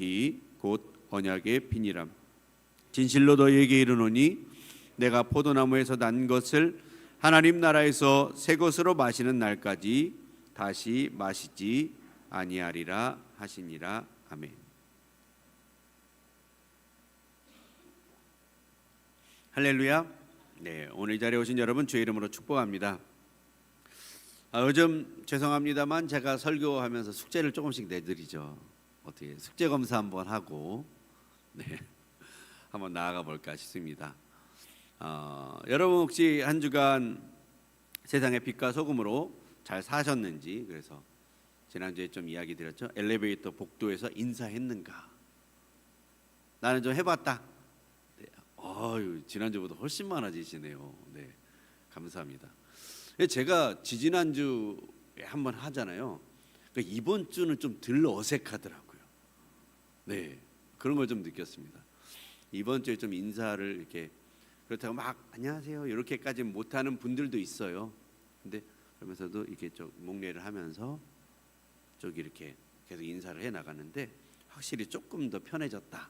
피 곧 언약의 피니라. 진실로 너희에게 이르노니 내가 포도나무에서 난 것을 하나님 나라에서 새 것으로 마시는 날까지 다시 마시지 아니하리라 하시니라. 아멘. 할렐루야. 네, 오늘 이 자리에 오신 여러분 주의 이름으로 축복합니다. 요즘 죄송합니다만 제가 설교하면서 숙제를 조금씩 내드리죠. 어떻게 숙제 검사 한번 하고 한번 나아가 볼까 싶습니다. 여러분 혹시 한 주간 세상의 빛과 소금으로 잘 사셨는지, 그래서 지난주에 좀 이야기 드렸죠. 엘리베이터 복도에서 인사했는가? 나는 좀 해봤다. 지난주보다 훨씬 많아지시네요. 네, 감사합니다. 제가 지지난주에 한번 하잖아요. 그러니까 이번 주는 좀 덜 어색하더라고요. 네, 그런 걸 좀 느꼈습니다. 이번 주에 좀 인사를 이렇게 그렇다고 막 안녕하세요 이렇게까지 못하는 분들도 있어요. 근데 그러면서도 이렇게 좀 목례를 하면서 쭉 이렇게 계속 인사를 해 나가는데 확실히 조금 더 편해졌다.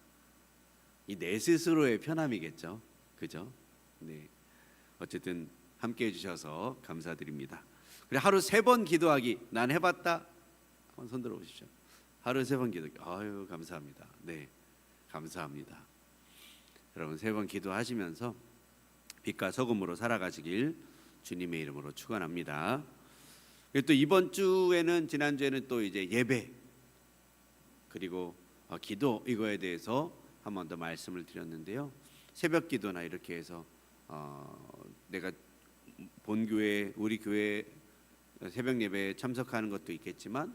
이 내 스스로의 편함이겠죠, 그죠? 네, 어쨌든 함께 해주셔서 감사드립니다. 그래, 하루 3번 기도하기 난 해봤다. 한번 손 들어 보십시오. 하루 3번 기도하기. 아유, 감사합니다. 네, 감사합니다. 여러분 3번 기도하시면서 빛과 소금으로 살아가시길 주님의 이름으로 축원합니다. 또 이번 주에는 지난주에는 또 이제 예배 그리고 기도 이거에 대해서 한 번 더 말씀을 드렸는데요. 새벽 기도나 이렇게 해서 내가 본 교회 우리 교회 새벽 예배에 참석하는 것도 있겠지만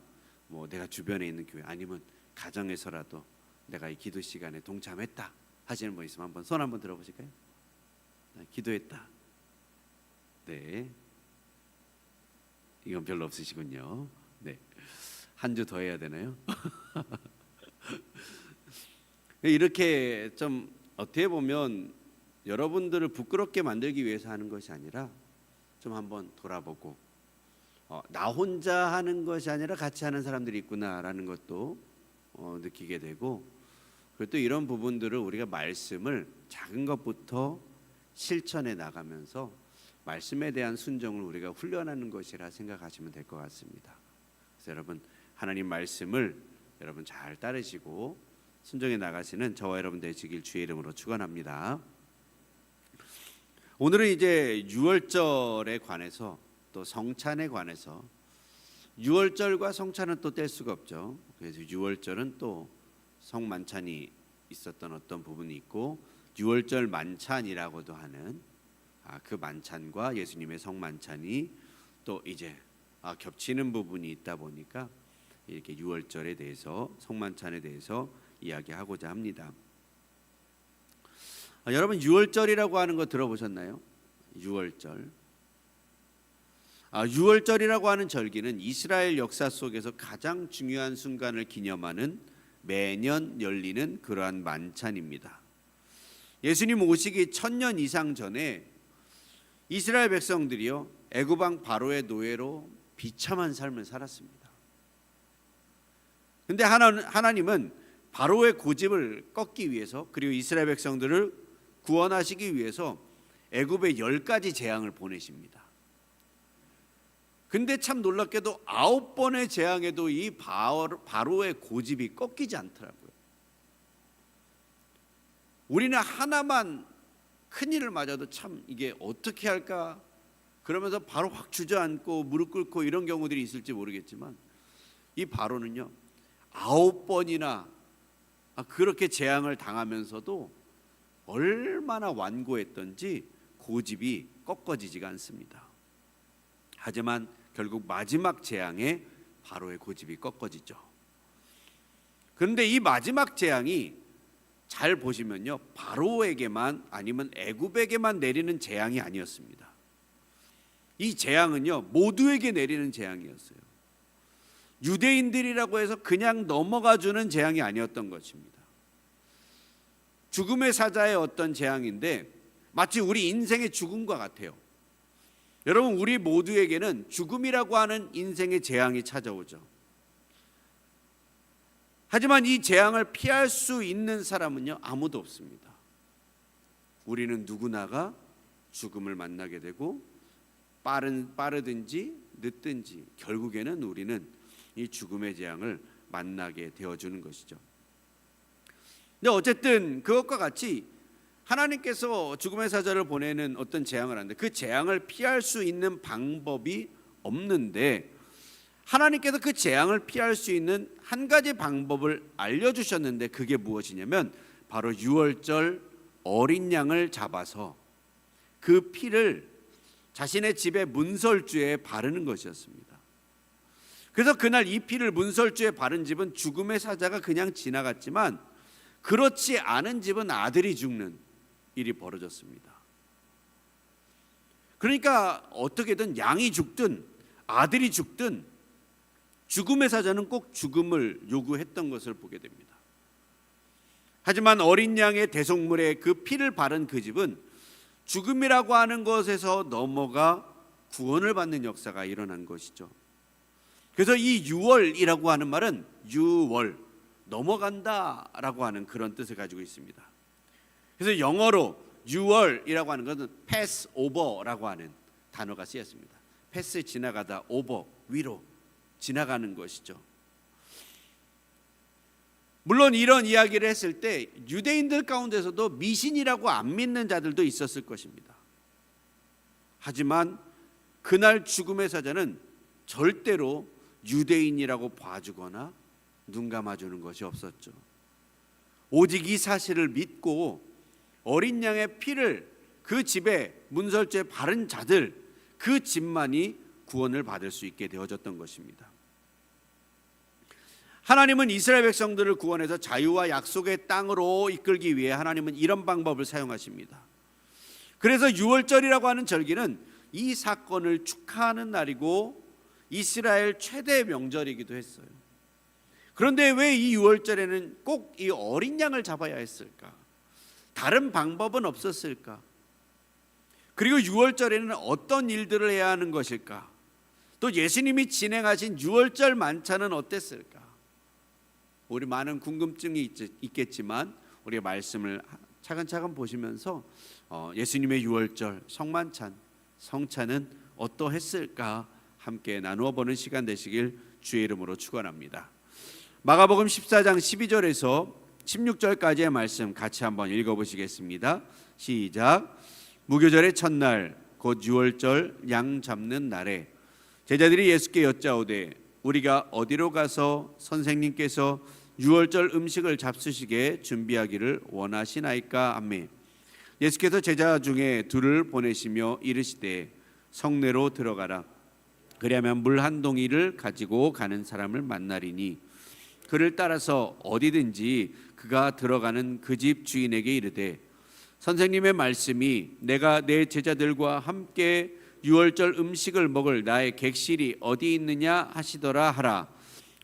뭐 내가 주변에 있는 교회 아니면 가정에서라도 내가 이 기도 시간에 동참했다 하시는 분 있으면 한번 손 한번 들어보실까요? 기도했다. 네, 이건 별로 없으시군요. 네, 한 주 더 해야 되나요? 이렇게 좀 어떻게 보면 여러분들을 부끄럽게 만들기 위해서 하는 것이 아니라 좀 한번 돌아보고 나 혼자 하는 것이 아니라 같이 하는 사람들이 있구나라는 것도 느끼게 되고, 그리고 또 이런 부분들을 우리가 말씀을 작은 것부터 실천해 나가면서 말씀에 대한 순종을 우리가 훈련하는 것이라 생각하시면 될 것 같습니다. 그래서 여러분 하나님 말씀을 여러분 잘 따르시고 순종해 나가시는 저와 여러분 되시길 주의 이름으로 축원합니다. 오늘은 이제 유월절에 관해서 또 성찬에 관해서, 유월절과 성찬은 또 뗄 수가 없죠. 그래서 유월절은 또 성만찬이 있었던 어떤 부분이 있고 유월절 만찬이라고도 하는 그 만찬과 예수님의 성만찬이 또 이제 겹치는 부분이 있다 보니까 이렇게 유월절에 대해서 성만찬에 대해서 이야기하고자 합니다. 여러분 유월절이라고 하는 거 들어보셨나요? 유월절. 유월절이라고 하는 절기는 이스라엘 역사 속에서 가장 중요한 순간을 기념하는 매년 열리는 그러한 만찬입니다. 예수님 오시기 1000년 이상 전에 이스라엘 백성들이요 애굽 왕 바로의 노예로 비참한 삶을 살았습니다. 그런데 하나님은 바로의 고집을 꺾기 위해서 그리고 이스라엘 백성들을 구원하시기 위해서 애굽에 10가지 재앙을 보내십니다. 근데 참 놀랍게도 9번의 재앙에도 이 바로의 고집이 꺾이지 않더라고요. 우리는 하나만 큰일을 맞아도 참 이게 어떻게 할까 그러면서 바로 확 주저앉고 무릎 꿇고 이런 경우들이 있을지 모르겠지만 이 바로는요 9번이나 그렇게 재앙을 당하면서도 얼마나 완고했던지 고집이 꺾어지지가 않습니다. 하지만 결국 마지막 재앙에 바로의 고집이 꺾어지죠. 그런데 이 마지막 재앙이 잘 보시면요 바로에게만 아니면 애굽에게만 내리는 재앙이 아니었습니다. 이 재앙은요 모두에게 내리는 재앙이었어요. 유대인들이라고 해서 그냥 넘어가주는 재앙이 아니었던 것입니다. 죽음의 사자의 어떤 재앙인데 마치 우리 인생의 죽음과 같아요. 여러분 우리 모두에게는 죽음이라고 하는 인생의 재앙이 찾아오죠. 하지만 이 재앙을 피할 수 있는 사람은요, 아무도 없습니다. 우리는 누구나가 죽음을 만나게 되고 빠르든지 늦든지 결국에는 우리는 이 죽음의 재앙을 만나게 되어주는 것이죠. 근데 어쨌든 그것과 같이 하나님께서 죽음의 사자를 보내는 어떤 재앙을 하는데 그 재앙을 피할 수 있는 방법이 없는데 하나님께서 그 재앙을 피할 수 있는 한 가지 방법을 알려주셨는데 그게 무엇이냐면 바로 유월절 어린 양을 잡아서 그 피를 자신의 집의 문설주에 바르는 것이었습니다. 그래서 그날 이 피를 문설주에 바른 집은 죽음의 사자가 그냥 지나갔지만 그렇지 않은 집은 아들이 죽는 일이 벌어졌습니다. 그러니까 어떻게든 양이 죽든 아들이 죽든 죽음의 사자는 꼭 죽음을 요구했던 것을 보게 됩니다. 하지만 어린 양의 대속물에 그 피를 바른 그 집은 죽음이라고 하는 것에서 넘어가 구원을 받는 역사가 일어난 것이죠. 그래서 이 유월이라고 하는 말은 유월, 넘어간다라고 하는 그런 뜻을 가지고 있습니다. 그래서 영어로 유월이라고 하는 것은 pass over라고 하는 단어가 쓰였습니다. 패스 지나가다, over 위로 지나가는 것이죠. 물론 이런 이야기를 했을 때 유대인들 가운데서도 미신이라고 안 믿는 자들도 있었을 것입니다. 하지만 그날 죽음의 사자는 절대로 유대인이라고 봐주거나 눈 감아주는 것이 없었죠. 오직 이 사실을 믿고 어린 양의 피를 그 집에 문설주에 바른 자들, 그 집만이 구원을 받을 수 있게 되어졌던 것입니다. 하나님은 이스라엘 백성들을 구원해서 자유와 약속의 땅으로 이끌기 위해 하나님은 이런 방법을 사용하십니다. 그래서 유월절이라고 하는 절기는 이 사건을 축하하는 날이고 이스라엘 최대 명절이기도 했어요. 그런데 왜 이 유월절에는 꼭 이 어린 양을 잡아야 했을까? 다른 방법은 없었을까? 그리고 유월절에는 어떤 일들을 해야 하는 것일까? 또 예수님이 진행하신 유월절 만찬은 어땠을까? 우리 많은 궁금증이 있겠지만 우리가 말씀을 차근차근 보시면서 예수님의 유월절 성만찬, 성찬은 어떠했을까 함께 나누어 보는 시간 되시길 주의 이름으로 축원합니다. 마가복음 14장 12절에서 16절까지의 말씀 같이 한번 읽어보시겠습니다. 시작. 무교절의 첫날 곧 유월절 양 잡는 날에 제자들이 예수께 여짜오되 우리가 어디로 가서 선생님께서 유월절 음식을 잡수시게 준비하기를 원하시나이까 하매 예수께서 제자 중에 둘을 보내시며 이르시되 성내로 들어가라. 그리하면 물 한 동이를 가지고 가는 사람을 만나리니 그를 따라서 어디든지 그가 들어가는 그 집 주인에게 이르되 선생님의 말씀이 내가 내 제자들과 함께 유월절 음식을 먹을 나의 객실이 어디 있느냐 하시더라 하라.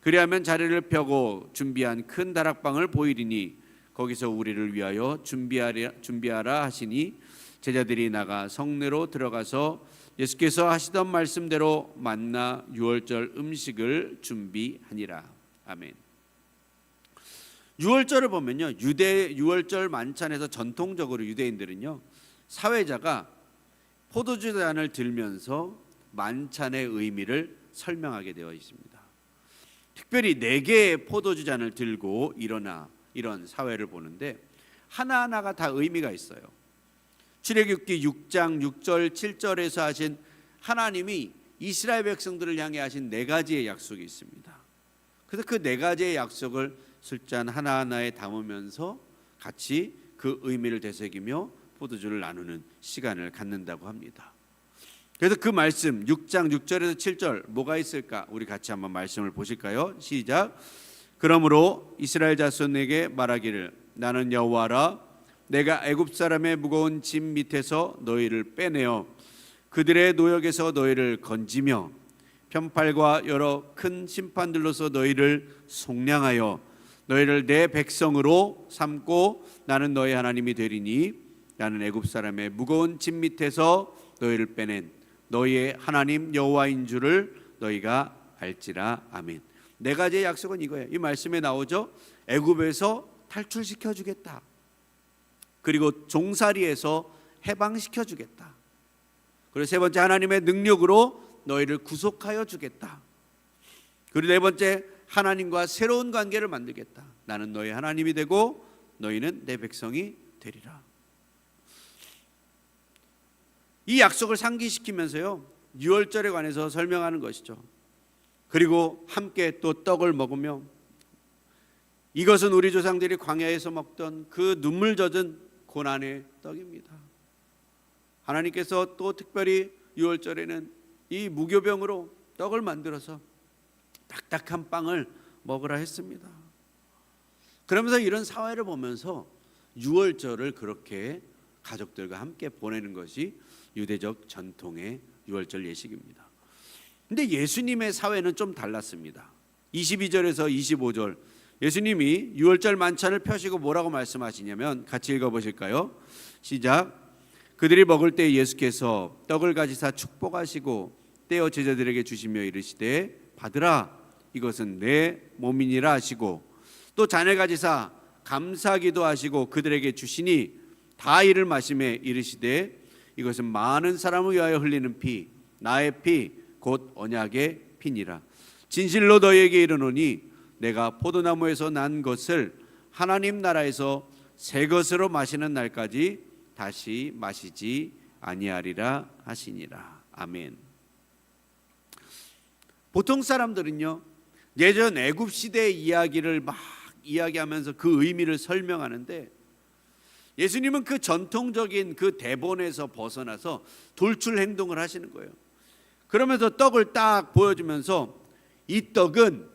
그리하면 자리를 펴고 준비한 큰 다락방을 보이리니 거기서 우리를 위하여 준비하라 하시니 제자들이 나가 성내로 들어가서 예수께서 하시던 말씀대로 만나 유월절 음식을 준비하니라. 아멘. 유월절을 보면요, 유월절 만찬에서 전통적으로 유대인들은요 사회자가 포도주 잔을 들면서 만찬의 의미를 설명하게 되어 있습니다. 특별히 4개의 포도주 잔을 들고 일어나 이런 사회를 보는데 하나하나가 다 의미가 있어요. 출애굽기 6장 6절 7절에서 하신 하나님이 이스라엘 백성들을 향해 하신 4가지의 약속이 있습니다. 그래서 그 4가지의 약속을 술잔 하나하나에 담으면서 같이 그 의미를 되새기며 포도주를 나누는 시간을 갖는다고 합니다. 그래서 그 말씀 6장 6절에서 7절 뭐가 있을까? 우리 같이 한번 말씀을 보실까요? 시작. 그러므로 이스라엘 자손에게 말하기를 나는 여호와라. 내가 애굽 사람의 무거운 짐 밑에서 너희를 빼내어 그들의 노역에서 너희를 건지며 편팔과 여러 큰 심판들로서 너희를 속량하여 너희를 내 백성으로 삼고 나는 너희 하나님이 되리니 나는 애굽 사람의 무거운 짐 밑에서 너희를 빼낸 너희의 하나님 여호와인 줄을 너희가 알지라. 아멘. 네 가지의 약속은 이거예요. 이 말씀에 나오죠. 애굽에서 탈출시켜 주겠다. 그리고 종살이에서 해방시켜 주겠다. 그리고 세 번째, 하나님의 능력으로 너희를 구속하여 주겠다. 그리고 네 번째, 하나님과 새로운 관계를 만들겠다. 나는 너희 하나님이 되고 너희는 내 백성이 되리라. 이 약속을 상기시키면서요, 유월절에 관해서 설명하는 것이죠. 그리고 함께 또 떡을 먹으며, 이것은 우리 조상들이 광야에서 먹던 그 눈물 젖은 고난의 떡입니다. 하나님께서 또 특별히 유월절에는 이 무교병으로 떡을 만들어서 딱딱한 빵을 먹으라 했습니다. 그러면서 이런 사회를 보면서 유월절을 그렇게 가족들과 함께 보내는 것이 유대적 전통의 유월절 예식입니다. 근데 예수님의 사회는 좀 달랐습니다. 22절에서 25절, 예수님이 유월절 만찬을 펴시고 뭐라고 말씀하시냐면, 같이 읽어보실까요? 시작. 그들이 먹을 때 예수께서 떡을 가지사 축복하시고 떼어 제자들에게 주시며 이르시되, 받으라, 이것은 내 몸이니라 하시고, 또 잔을 가지사 감사기도 하시고 그들에게 주시니 다 이를 마시매 이르시되, 이것은 많은 사람을 위하여 흘리는 피, 나의 피, 곧 언약의 피니라. 진실로 너희에게 이르노니 내가 포도나무에서 난 것을 하나님 나라에서 새 것으로 마시는 날까지 다시 마시지 아니하리라 하시니라. 아멘. 보통 사람들은요, 예전 애굽 시대의 이야기를 막 이야기하면서 그 의미를 설명하는데, 예수님은 그 전통적인 그 대본에서 벗어나서 돌출 행동을 하시는 거예요. 그러면서 떡을 딱 보여주면서 이 떡은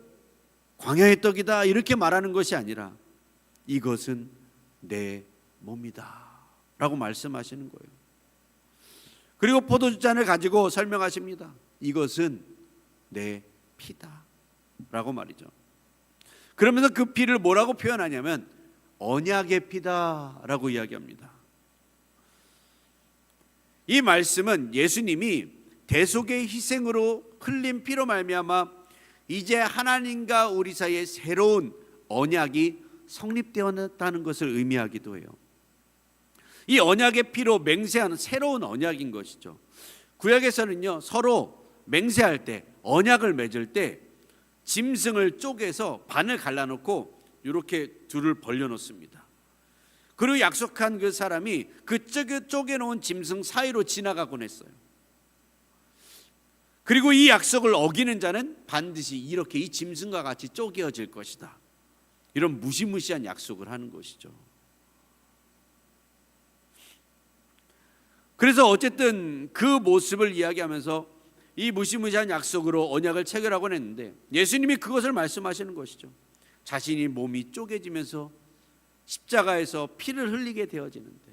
광야의 떡이다 이렇게 말하는 것이 아니라, 이것은 내 몸이다 라고 말씀하시는 거예요. 그리고 포도주잔을 가지고 설명하십니다. 이것은 내 피다 라고 말이죠. 그러면서 그 피를 뭐라고 표현하냐면 언약의 피다 라고 이야기합니다. 이 말씀은 예수님이 대속의 희생으로 흘린 피로 말미암아 이제 하나님과 우리 사이에 새로운 언약이 성립되었다는 것을 의미하기도 해요. 이 언약의 피로 맹세하는 새로운 언약인 것이죠. 구약에서는요, 서로 맹세할 때, 언약을 맺을 때 짐승을 쪼개서 반을 갈라놓고 이렇게 둘을 벌려놓습니다. 그리고 약속한 그 사람이 그 쪼개놓은 짐승 사이로 지나가곤 했어요. 그리고 이 약속을 어기는 자는 반드시 이렇게 이 짐승과 같이 쪼개어질 것이다, 이런 무시무시한 약속을 하는 것이죠. 그래서 어쨌든 그 모습을 이야기하면서 이 무시무시한 약속으로 언약을 체결하곤 했는데, 예수님이 그것을 말씀하시는 것이죠. 자신이 몸이 쪼개지면서 십자가에서 피를 흘리게 되어지는데,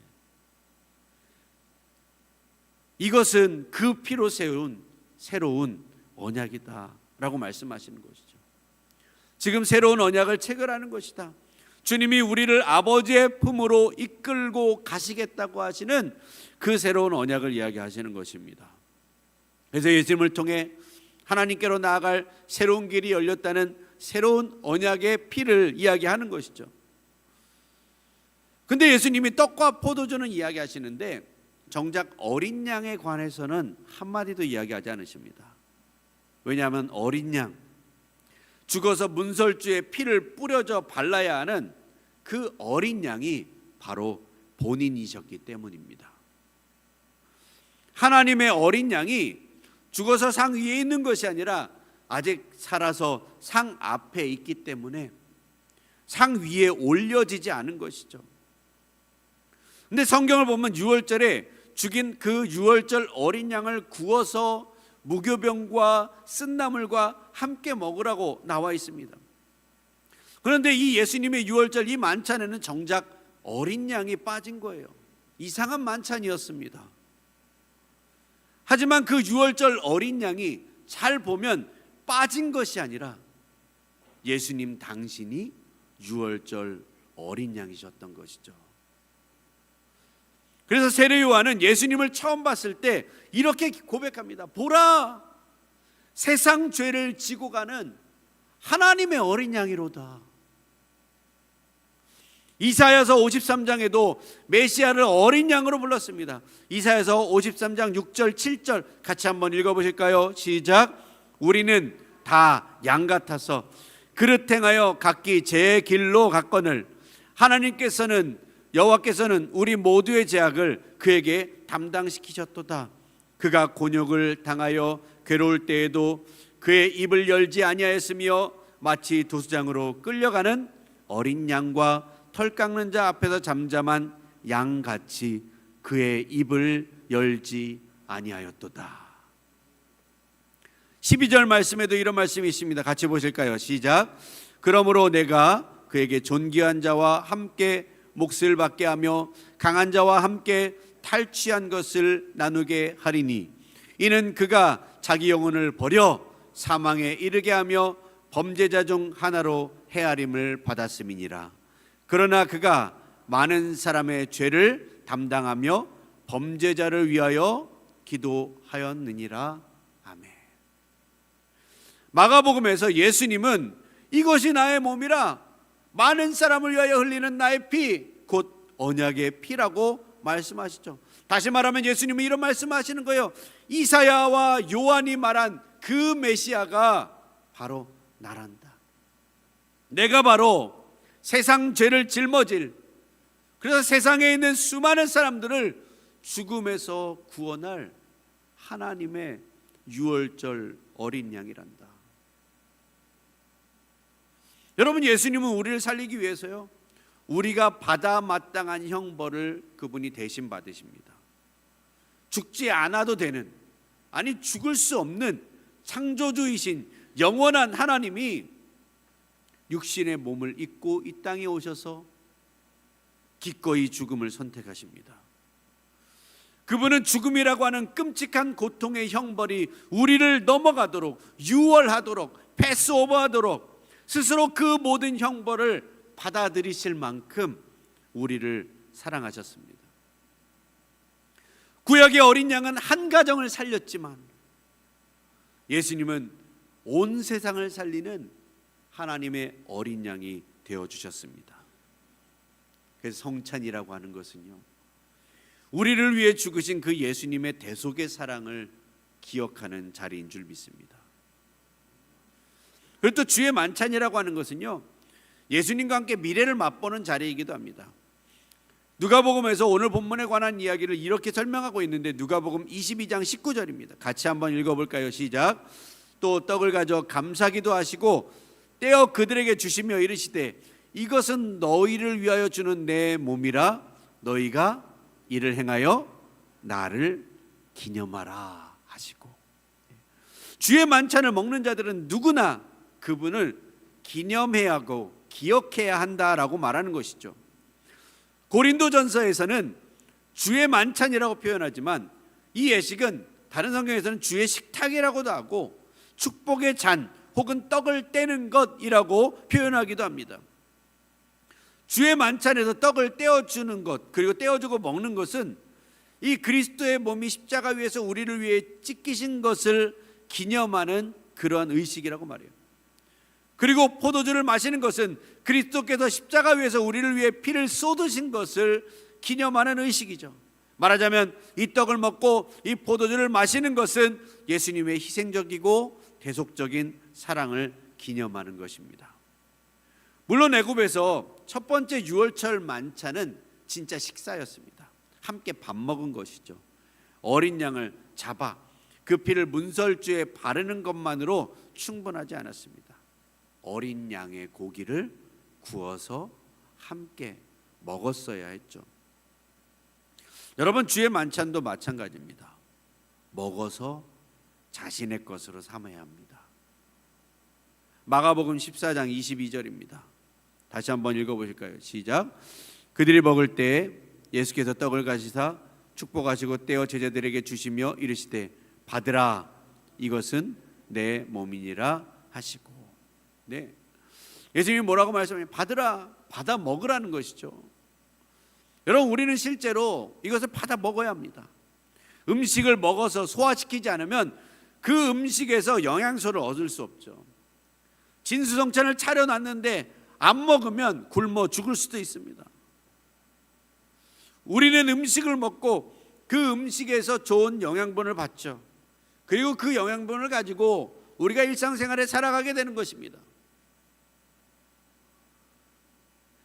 이것은 그 피로 세운 새로운 언약이다 라고 말씀하시는 것이죠. 지금 새로운 언약을 체결하는 것이다. 주님이 우리를 아버지의 품으로 이끌고 가시겠다고 하시는 그 새로운 언약을 이야기하시는 것입니다. 그래서 예수님을 통해 하나님께로 나아갈 새로운 길이 열렸다는 새로운 언약의 피를 이야기하는 것이죠. 근데 예수님이 떡과 포도주는 이야기하시는데 정작 어린 양에 관해서는 한마디도 이야기하지 않으십니다. 왜냐하면 어린 양, 죽어서 문설주에 피를 뿌려져 발라야 하는 그 어린 양이 바로 본인이셨기 때문입니다. 하나님의 어린 양이 죽어서 상 위에 있는 것이 아니라 아직 살아서 상 앞에 있기 때문에 상 위에 올려지지 않은 것이죠. 근데 성경을 보면 유월절에 죽인 그 유월절 어린 양을 구워서 무교병과 쓴나물과 함께 먹으라고 나와 있습니다. 그런데 이 예수님의 유월절 이 만찬에는 정작 어린 양이 빠진 거예요. 이상한 만찬이었습니다. 하지만 그 유월절 어린 양이 잘 보면 빠진 것이 아니라 예수님 당신이 유월절 어린 양이셨던 것이죠. 그래서 세례 요한은 예수님을 처음 봤을 때 이렇게 고백합니다. 보라, 세상 죄를 지고 가는 하나님의 어린 양이로다. 이사야서 53장에도 메시아를 어린 양으로 불렀습니다. 이사야서 53장 6절 7절 같이 한번 읽어보실까요? 시작. 우리는 다 양 같아서 그릇 행하여 각기 제 길로 갔거늘 여호와께서는 우리 모두의 죄악을 그에게 담당시키셨도다. 그가 곤욕을 당하여 괴로울 때에도 그의 입을 열지 아니하였으며 마치 도수장으로 끌려가는 어린 양과 털 깎는 자 앞에서 잠잠한 양같이 그의 입을 열지 아니하였도다. 12절 말씀에도 이런 말씀이 있습니다. 같이 보실까요? 시작. 그러므로 내가 그에게 존귀한 자와 함께 몫을 받게 하며 강한 자와 함께 탈취한 것을 나누게 하리니 이는 그가 자기 영혼을 버려 사망에 이르게 하며 범죄자 중 하나로 헤아림을 받았음이니라. 그러나 그가 많은 사람의 죄를 담당하며 범죄자를 위하여 기도하였느니라. 아멘. 마가복음에서 예수님은 이것이 나의 몸이라 많은 사람을 위하여 흘리는 나의 피, 곧 언약의 피라고 말씀하시죠. 다시 말하면 예수님은 이런 말씀하시는 거예요. 이사야와 요한이 말한 그 메시아가 바로 나란다. 내가 바로 세상 죄를 짊어질, 그래서 세상에 있는 수많은 사람들을 죽음에서 구원할 하나님의 유월절 어린 양이란다. 여러분, 예수님은 우리를 살리기 위해서요, 우리가 받아 마땅한 형벌을 그분이 대신 받으십니다. 죽지 않아도 되는, 아니 죽을 수 없는 창조주이신 영원한 하나님이 육신의 몸을 입고 이 땅에 오셔서 기꺼이 죽음을 선택하십니다. 그분은 죽음이라고 하는 끔찍한 고통의 형벌이 우리를 넘어가도록, 유월하도록, 패스오버하도록 스스로 그 모든 형벌을 받아들이실 만큼 우리를 사랑하셨습니다. 구약의 어린 양은 한 가정을 살렸지만 예수님은 온 세상을 살리는 하나님의 어린 양이 되어주셨습니다. 그래서 성찬이라고 하는 것은요, 우리를 위해 죽으신 그 예수님의 대속의 사랑을 기억하는 자리인 줄 믿습니다. 그리고 또 주의 만찬이라고 하는 것은요, 예수님과 함께 미래를 맛보는 자리이기도 합니다. 누가복음에서 오늘 본문에 관한 이야기를 이렇게 설명하고 있는데, 누가복음 22장 19절입니다. 같이 한번 읽어볼까요? 시작. 또 떡을 가져 감사기도 하시고 떼어 그들에게 주시며 이르시되 이것은 너희를 위하여 주는 내 몸이라 너희가 이를 행하여 나를 기념하라 하시고, 주의 만찬을 먹는 자들은 누구나 그분을 기념해야 하고 기억해야 한다라고 말하는 것이죠. 고린도전서에서는 주의 만찬이라고 표현하지만 이 예식은 다른 성경에서는 주의 식탁이라고도 하고 축복의 잔 혹은 떡을 떼는 것이라고 표현하기도 합니다. 주의 만찬에서 떡을 떼어주는 것, 그리고 떼어주고 먹는 것은 이 그리스도의 몸이 십자가 위에서 우리를 위해 찢기신 것을 기념하는 그러한 의식이라고 말해요. 그리고 포도주를 마시는 것은 그리스도께서 십자가 위에서 우리를 위해 피를 쏟으신 것을 기념하는 의식이죠. 말하자면 이 떡을 먹고 이 포도주를 마시는 것은 예수님의 희생적이고 대속적인 사랑을 기념하는 것입니다. 물론 애굽에서 첫 번째 유월절 만찬은 진짜 식사였습니다. 함께 밥 먹은 것이죠. 어린 양을 잡아 그 피를 문설주에 바르는 것만으로 충분하지 않았습니다. 어린 양의 고기를 구워서 함께 먹었어야 했죠. 여러분, 주의 만찬도 마찬가지입니다. 먹어서 자신의 것으로 삼아야 합니다. 마가복음 14장 22절입니다. 다시 한번 읽어보실까요? 시작. 그들이 먹을 때 예수께서 떡을 가시사 축복하시고 떼어 제자들에게 주시며 이르시되 받으라, 이것은 내 몸이니라 하시고. 네, 예수님이 뭐라고 말씀하시냐면 받으라, 받아 먹으라는 것이죠. 여러분, 우리는 실제로 이것을 받아 먹어야 합니다. 음식을 먹어서 소화시키지 않으면 그 음식에서 영양소를 얻을 수 없죠. 진수성찬을 차려놨는데 안 먹으면 굶어 죽을 수도 있습니다. 우리는 음식을 먹고 그 음식에서 좋은 영양분을 받죠. 그리고 그 영양분을 가지고 우리가 일상생활에 살아가게 되는 것입니다.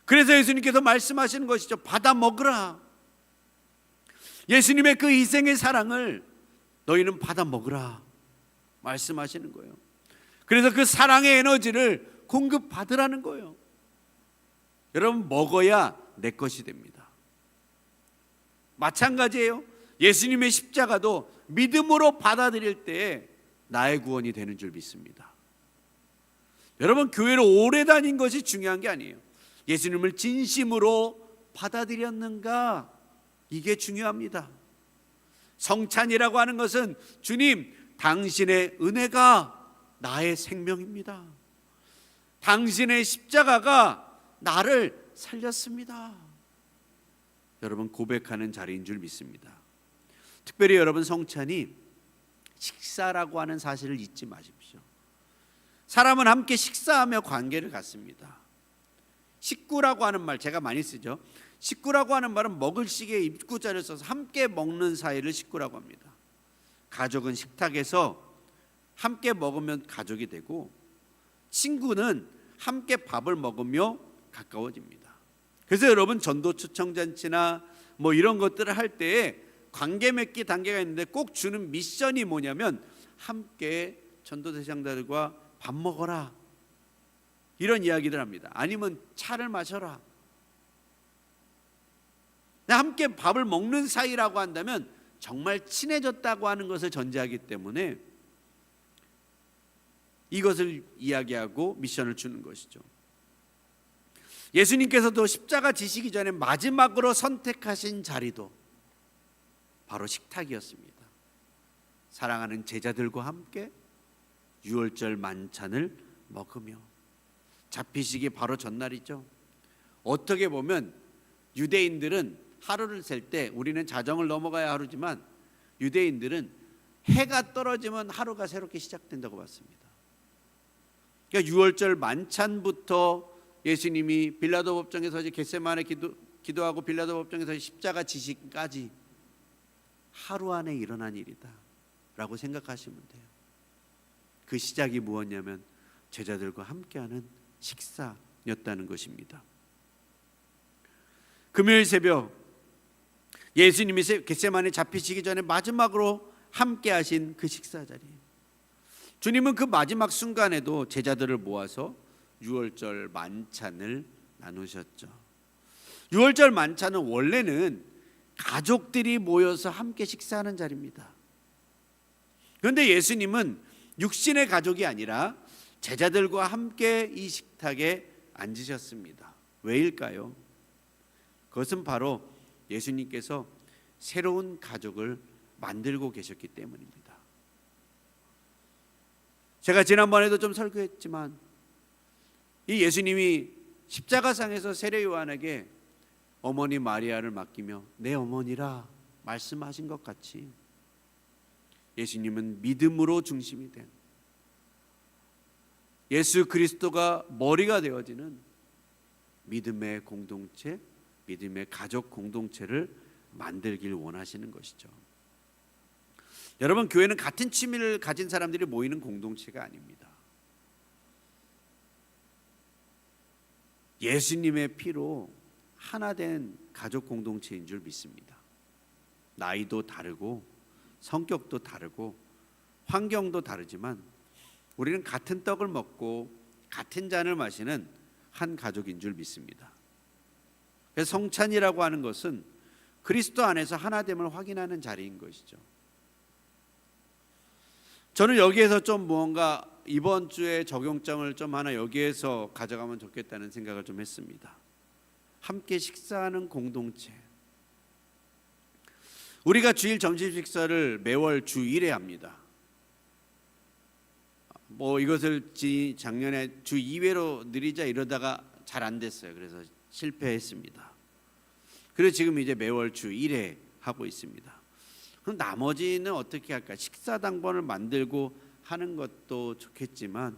그래서 예수님께서 말씀하시는 것이죠. 받아 먹으라. 예수님의 그 희생의 사랑을 너희는 받아 먹으라 말씀하시는 거예요. 그래서 그 사랑의 에너지를 공급받으라는 거예요. 여러분, 먹어야 내 것이 됩니다. 마찬가지예요. 예수님의 십자가도 믿음으로 받아들일 때 나의 구원이 되는 줄 믿습니다. 여러분, 교회를 오래 다닌 것이 중요한 게 아니에요. 예수님을 진심으로 받아들였는가, 이게 중요합니다. 성찬이라고 하는 것은 주님, 당신의 은혜가 나의 생명입니다. 당신의 십자가가 나를 살렸습니다. 여러분, 고백하는 자리인 줄 믿습니다. 특별히 여러분, 성찬이 식사라고 하는 사실을 잊지 마십시오. 사람은 함께 식사하며 관계를 갖습니다. 식구라고 하는 말 제가 많이 쓰죠. 식구라고 하는 말은 먹을 시기에 입구자를 써서 함께 먹는 사이를 식구라고 합니다. 가족은 식탁에서 함께 먹으면 가족이 되고, 친구는 함께 밥을 먹으며 가까워집니다. 그래서 여러분, 전도 초청잔치나 뭐 이런 것들을 할 때에 관계 맺기 단계가 있는데 꼭 주는 미션이 뭐냐면 함께 전도 대상자들과 밥 먹어라, 이런 이야기들 합니다. 아니면 차를 마셔라. 함께 밥을 먹는 사이라고 한다면 정말 친해졌다고 하는 것을 전제하기 때문에 이것을 이야기하고 미션을 주는 것이죠. 예수님께서도 십자가 지시기 전에 마지막으로 선택하신 자리도 바로 식탁이었습니다. 사랑하는 제자들과 함께 유월절 만찬을 먹으며, 잡히시기 바로 전날이죠. 어떻게 보면 유대인들은 하루를 셀 때, 우리는 자정을 넘어가야 하루지만 유대인들은 해가 떨어지면 하루가 새롭게 시작된다고 봤습니다. 그러니까 유월절 만찬부터 예수님이 빌라도 법정에서 이제 겟세마네 기도하고 빌라도 법정에서 십자가 지시까지 하루 안에 일어난 일이다 라고 생각하시면 돼요. 그 시작이 무엇이냐면 제자들과 함께하는 식사였다는 것입니다. 금요일 새벽 예수님이 겟세마네 잡히시기 전에 마지막으로 함께하신 그 식사 자리, 주님은 그 마지막 순간에도 제자들을 모아서 유월절 만찬을 나누셨죠. 유월절 만찬은 원래는 가족들이 모여서 함께 식사하는 자리입니다. 그런데 예수님은 육신의 가족이 아니라 제자들과 함께 이 식탁에 앉으셨습니다. 왜일까요? 그것은 바로 예수님께서 새로운 가족을 만들고 계셨기 때문입니다. 제가 지난번에도 좀 설교했지만, 이 예수님이 십자가상에서 세례 요한에게 어머니 마리아를 맡기며 내 어머니라 말씀하신 것 같이, 예수님은 믿음으로 중심이 된, 예수 그리스도가 머리가 되어지는 믿음의 공동체, 믿음의 가족 공동체를 만들길 원하시는 것이죠. 여러분, 교회는 같은 취미를 가진 사람들이 모이는 공동체가 아닙니다. 예수님의 피로 하나 된 가족 공동체인 줄 믿습니다. 나이도 다르고 성격도 다르고 환경도 다르지만 우리는 같은 떡을 먹고 같은 잔을 마시는 한 가족인 줄 믿습니다. 그래서 성찬이라고 하는 것은 그리스도 안에서 하나됨을 확인하는 자리인 것이죠. 저는 여기에서 좀 무언가 이번 주에 적용점을 좀 하나 여기에서 가져가면 좋겠다는 생각을 좀 했습니다. 함께 식사하는 공동체. 우리가 주일 점심 식사를 매월 주 1회 합니다. 이것을 작년에 주 2회로 늘리자 이러다가 잘 안 됐어요. 그래서 실패했습니다. 그래서 지금 이제 매월 주 1회 하고 있습니다. 그럼 나머지는 어떻게 할까? 식사 당번을 만들고 하는 것도 좋겠지만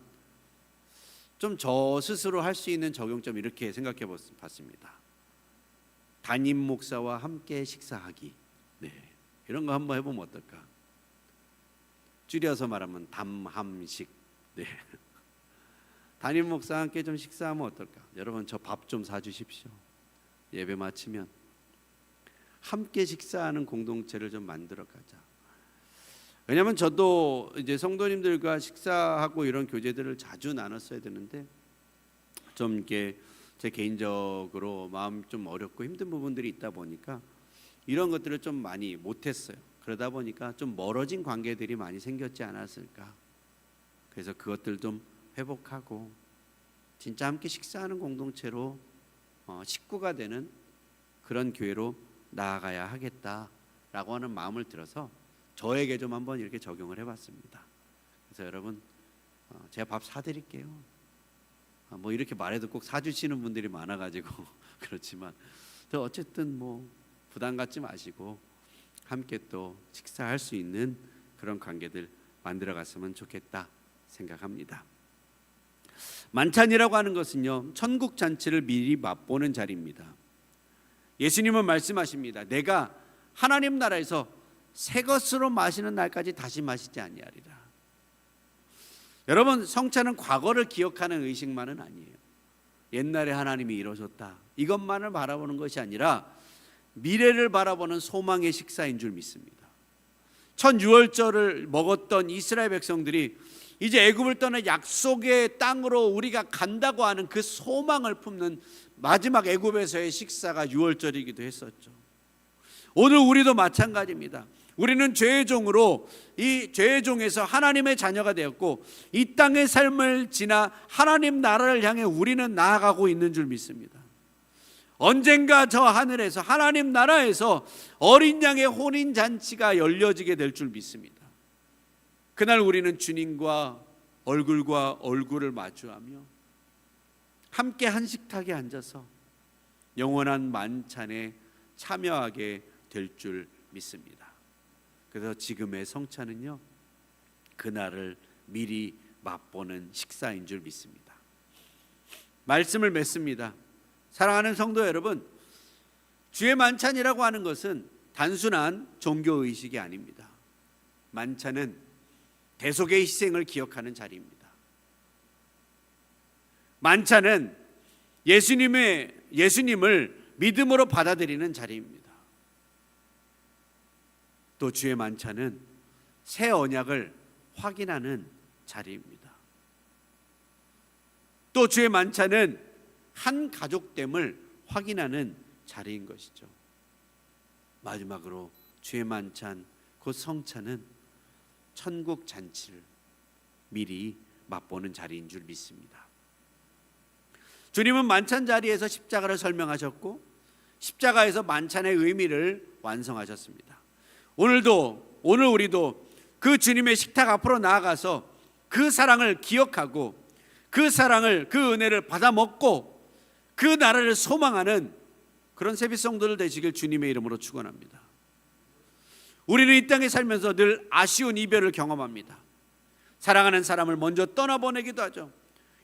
좀 저 스스로 할 수 있는 적용점 이렇게 생각해 봤습니다. 담임 목사와 함께 식사하기. 네, 이런 거 한번 해보면 어떨까? 줄여서 말하면 담함식. 네. 담임 목사와 함께 좀 식사하면 어떨까? 여러분 저 밥 좀 사주십시오. 예배 마치면 함께 식사하는 공동체를 좀 만들어 가자. 왜냐하면 저도 이제 성도님들과 식사하고 이런 교제들을 자주 나눴어야 되는데 좀 이렇게 제 개인적으로 마음 좀 어렵고 힘든 부분들이 있다 보니까 이런 것들을 좀 많이 못했어요. 그러다 보니까 좀 멀어진 관계들이 많이 생겼지 않았을까. 그래서 그것들 좀 회복하고 진짜 함께 식사하는 공동체로 식구가 되는 그런 교회로 나아가야 하겠다라고 하는 마음을 들어서 저에게 좀 한번 이렇게 적용을 해봤습니다. 그래서 여러분 제가 밥 사드릴게요. 뭐 이렇게 말해도 꼭 사주시는 분들이 많아가지고 그렇지만 또 어쨌든 뭐 부담 갖지 마시고 함께 또 식사할 수 있는 그런 관계들 만들어갔으면 좋겠다 생각합니다. 만찬이라고 하는 것은요, 천국 잔치를 미리 맛보는 자리입니다. 예수님은 말씀하십니다. 내가 하나님 나라에서 새 것으로 마시는 날까지 다시 마시지 아니하리라. 여러분, 성찬은 과거를 기억하는 의식만은 아니에요. 옛날에 하나님이 이루어졌다 이것만을 바라보는 것이 아니라 미래를 바라보는 소망의 식사인 줄 믿습니다. 첫 유월절을 먹었던 이스라엘 백성들이 이제 애굽을 떠나 약속의 땅으로 우리가 간다고 하는 그 소망을 품는 마지막 애굽에서의 식사가 유월절이기도 했었죠. 오늘 우리도 마찬가지입니다. 우리는 죄의 종으로 이 죄의 종에서 하나님의 자녀가 되었고 이 땅의 삶을 지나 하나님 나라를 향해 우리는 나아가고 있는 줄 믿습니다. 언젠가 저 하늘에서 하나님 나라에서 어린 양의 혼인잔치가 열려지게 될 줄 믿습니다. 그날 우리는 주님과 얼굴을 마주하며 함께 한 식탁에 앉아서 영원한 만찬에 참여하게 될 줄 믿습니다. 그래서 지금의 성찬은요, 그날을 미리 맛보는 식사인 줄 믿습니다. 말씀을 맺습니다. 사랑하는 성도 여러분, 주의 만찬이라고 하는 것은 단순한 종교의식이 아닙니다. 만찬은 대속의 희생을 기억하는 자리입니다. 만찬은 예수님을 믿음으로 받아들이는 자리입니다. 또 주의 만찬은 새 언약을 확인하는 자리입니다. 또 주의 만찬은 한 가족됨을 확인하는 자리인 것이죠. 마지막으로 주의 만찬 곧 성찬은 천국 잔치를 미리 맛보는 자리인 줄 믿습니다. 주님은 만찬 자리에서 십자가를 설명하셨고 십자가에서 만찬의 의미를 완성하셨습니다. 오늘 우리도 그 주님의 식탁 앞으로 나아가서 그 사랑을 기억하고 그 사랑을, 그 은혜를 받아 먹고 그 나라를 소망하는 그런 세비성도들 되시길 주님의 이름으로 축원합니다. 우리는 이 땅에 살면서 늘 아쉬운 이별을 경험합니다. 사랑하는 사람을 먼저 떠나보내기도 하죠.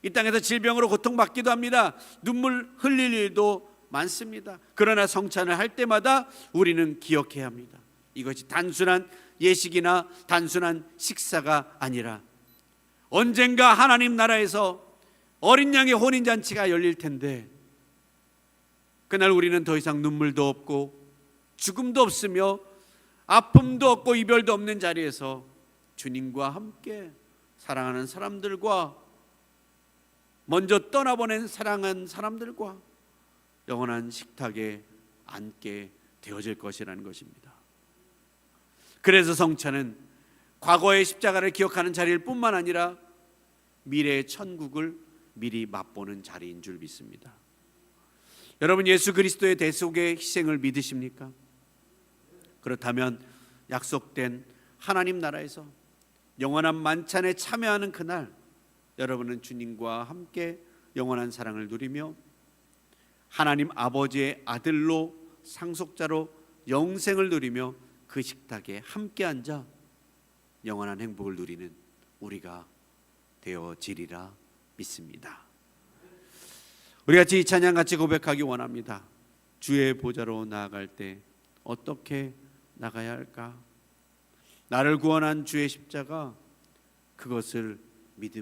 이 땅에서 질병으로 고통받기도 합니다. 눈물 흘릴 일도 많습니다. 그러나 성찬을 할 때마다 우리는 기억해야 합니다. 이것이 단순한 예식이나 단순한 식사가 아니라 언젠가 하나님 나라에서 어린 양의 혼인잔치가 열릴 텐데 그날 우리는 더 이상 눈물도 없고 죽음도 없으며 아픔도 없고 이별도 없는 자리에서 주님과 함께 사랑하는 사람들과 먼저 떠나보낸 사랑한 사람들과 영원한 식탁에 앉게 되어질 것이라는 것입니다. 그래서 성찬은 과거의 십자가를 기억하는 자리일 뿐만 아니라 미래의 천국을 미리 맛보는 자리인 줄 믿습니다. 여러분, 예수 그리스도의 대속의 희생을 믿으십니까? 그렇다면 약속된 하나님 나라에서 영원한 만찬에 참여하는 그날 여러분은 주님과 함께 영원한 사랑을 누리며 하나님 아버지의 아들로 상속자로 영생을 누리며 그 식탁에 함께 앉아 영원한 행복을 누리는 우리가 되어지리라 믿습니다. 우리 같이 이 찬양 같이 고백하기 원합니다. 주의 보좌로 나아갈 때 어떻게 나가야 할까? 나를 구원한 주의 십자가, 그것을 믿으며